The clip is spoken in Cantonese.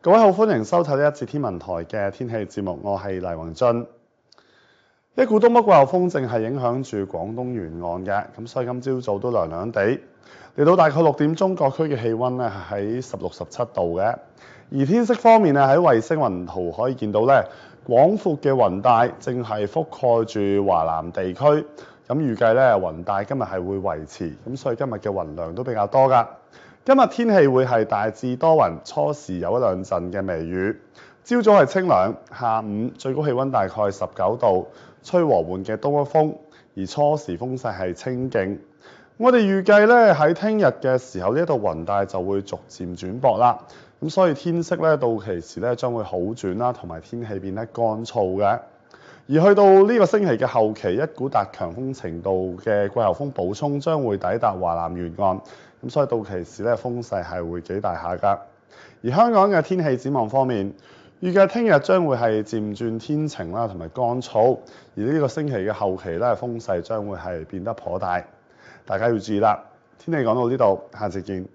各位好，歡迎收睇呢一節天文台嘅天氣節目，我係黎宏俊。一股東北季候風正係影響住廣東沿岸嘅，咁所以今朝早都涼涼地。嚟到大概6點鐘，各區嘅氣温咧係喺16、17度嘅。而天色方面咧，喺衛星雲圖可以見到咧，廣闊嘅雲帶正係覆蓋住華南地區。咁預計咧雲帶今日係會維持，咁所以今日嘅雲量都比較多㗎。今日天氣會係大致多雲，初時有一兩陣嘅微雨。朝早係清涼，下午最高氣温大概19度，吹和緩嘅東北風，而初時風勢係清勁。我哋預計咧喺聽日嘅時候，呢一度雲帶就會逐漸轉薄啦。咁所以天色咧到期時咧將會好轉啦，同埋天氣變得乾燥嘅。而去到呢個星期嘅後期，一股達強風程度嘅季候風補充將會抵達華南沿岸，咁所以到期時咧風勢係會幾大下㗎。而香港嘅天氣展望方面，預計聽日將會係漸轉天晴啦，同埋乾燥。而呢個星期嘅後期咧風勢將會係變得頗大，大家要注意啦。天氣講到呢度，下次見。